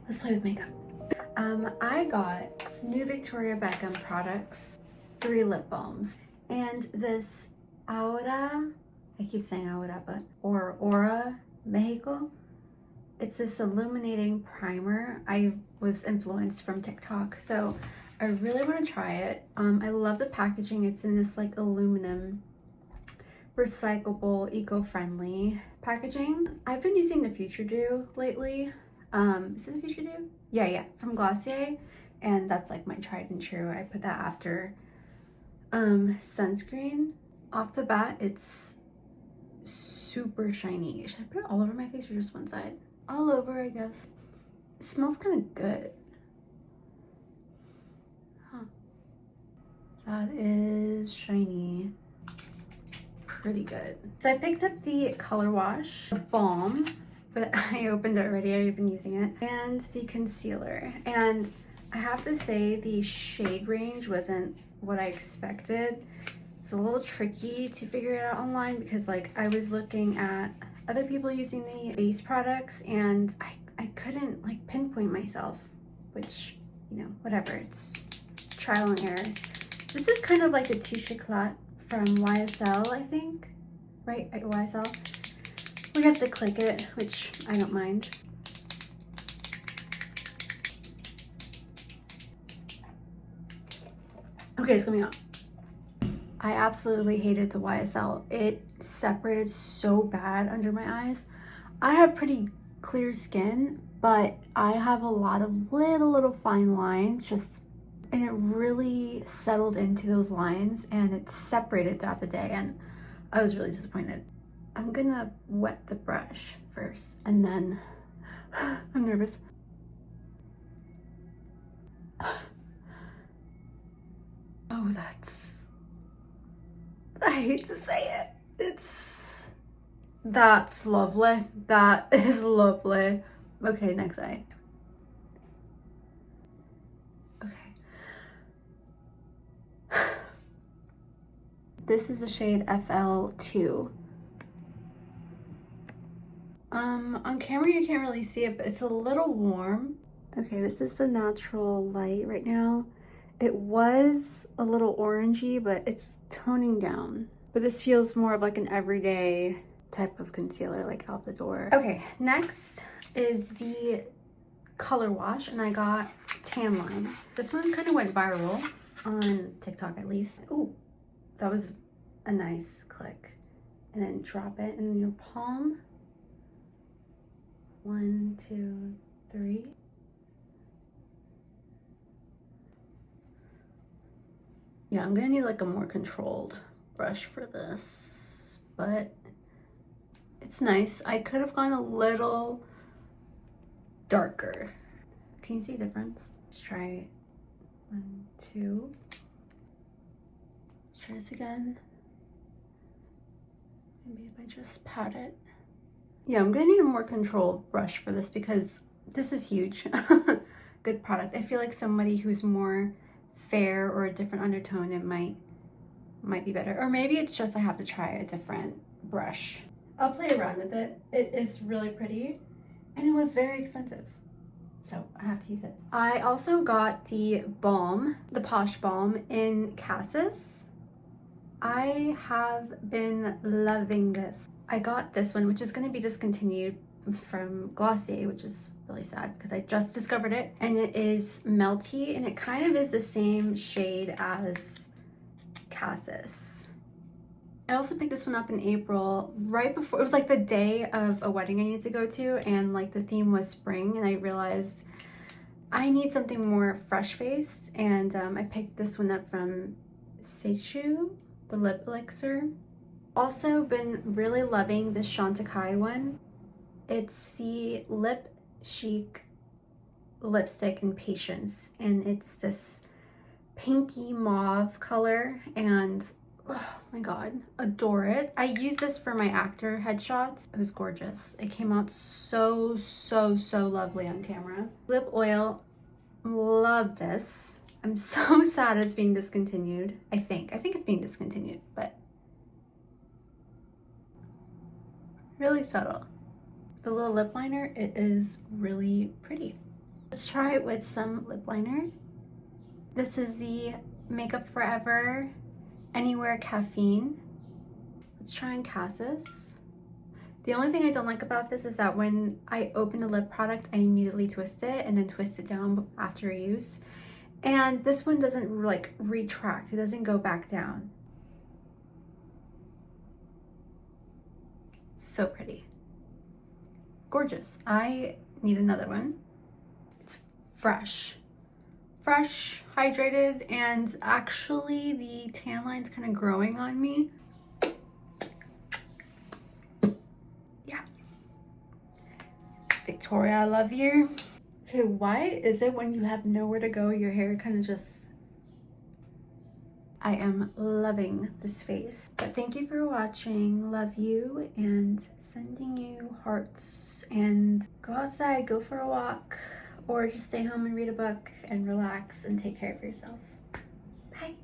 Let's play with makeup. I got new Victoria Beckham products, 3 lip balms, and this Aora, I keep saying Aora, but Aora Mexico. It's this illuminating primer. I was influenced from TikTok, so I really want to try it. I love the packaging. It's in this like aluminum recyclable, eco-friendly packaging. I've been using the Future Dew lately. Is it the Future Dew? Yeah, from Glossier, and that's like my tried and true. I put that after sunscreen. Off the bat, it's super shiny. Should I put it all over my face or just one side? All over, I guess. It smells kind of good. Huh. That is shiny. Pretty good. So I picked up the color wash, the balm, but I opened it already. I've been using it, and the concealer. And I have to say the shade range wasn't what I expected. It's a little tricky to figure it out online because like I was looking at other people using the base products and I couldn't like pinpoint myself, which, you know, whatever, it's trial and error. This is kind of like the Touche Éclat from YSL, I think, right? At YSL. We have to click it, which I don't mind. Okay, it's coming out. I absolutely hated the YSL. It separated so bad under my eyes. I have pretty clear skin, but I have a lot of little fine lines, and it really settled into those lines and it separated throughout the day, and I was really disappointed. I'm gonna wet the brush first and then I'm nervous. Oh, I hate to say it. That's lovely. That is lovely. Okay, next eye. Okay. This is the shade FL2. On camera you can't really see it, but it's a little warm. Okay, this is the natural light right now. It was a little orangey, but it's toning down. But this feels more of like an everyday type of concealer, like out the door. Okay, next is the color wash, and I got Tanline. This one kind of went viral on TikTok at least. Ooh, that was a nice click. And then drop it in your palm. 1, 2, 3. Yeah, I'm gonna need like a more controlled brush for this, but it's nice. I could have gone a little darker. Can you see the difference? Let's try it. 1, 2. Let's try this again. Maybe if I just pat it. Yeah, I'm gonna need a more controlled brush for this because this is huge. Good product. I feel like somebody who's more fair or a different undertone, it might be better. Or maybe it's just I have to try a different brush. I'll play around with it. It is really pretty and it was very expensive, so I have to use it. I also got the balm, the Posh balm in Cassis. I have been loving this. I got this one, which is going to be discontinued from Glossier, which is really sad because I just discovered it, and it is Melty, and it kind of is the same shade as Cassis. I also picked this one up in April, right before, it was like the day of a wedding I needed to go to, and like the theme was spring, and I realized I need something more fresh faced, and I picked this one up from Sacheu, the lip elixir. Also been really loving this Chantecaille one. It's the Lip Chic lipstick in Patience, and it's this pinky mauve color, and oh my god, adore it. I use this for my actor headshots. It was gorgeous. It came out so lovely on camera. Lip oil, love this. I'm so sad it's being discontinued. I think it's being discontinued, but really subtle. The little lip liner, it is really pretty. Let's try it with some lip liner. This is the Makeup Forever Anywhere Caffeine. Let's try on Cassis. The only thing I don't like about this is that when I open the lip product, I immediately twist it and then twist it down after use. And this one doesn't like retract, it doesn't go back down. So pretty. Gorgeous. I need another one. It's fresh. Fresh, hydrated, and actually the tan line's kind of growing on me. Yeah. Victoria, I love you. Okay, why is it when you have nowhere to go, your hair kind of just... I am loving this face. But thank you for watching. Love you, and sending you hearts. And go outside, go for a walk, or just stay home and read a book and relax and take care of yourself. Bye.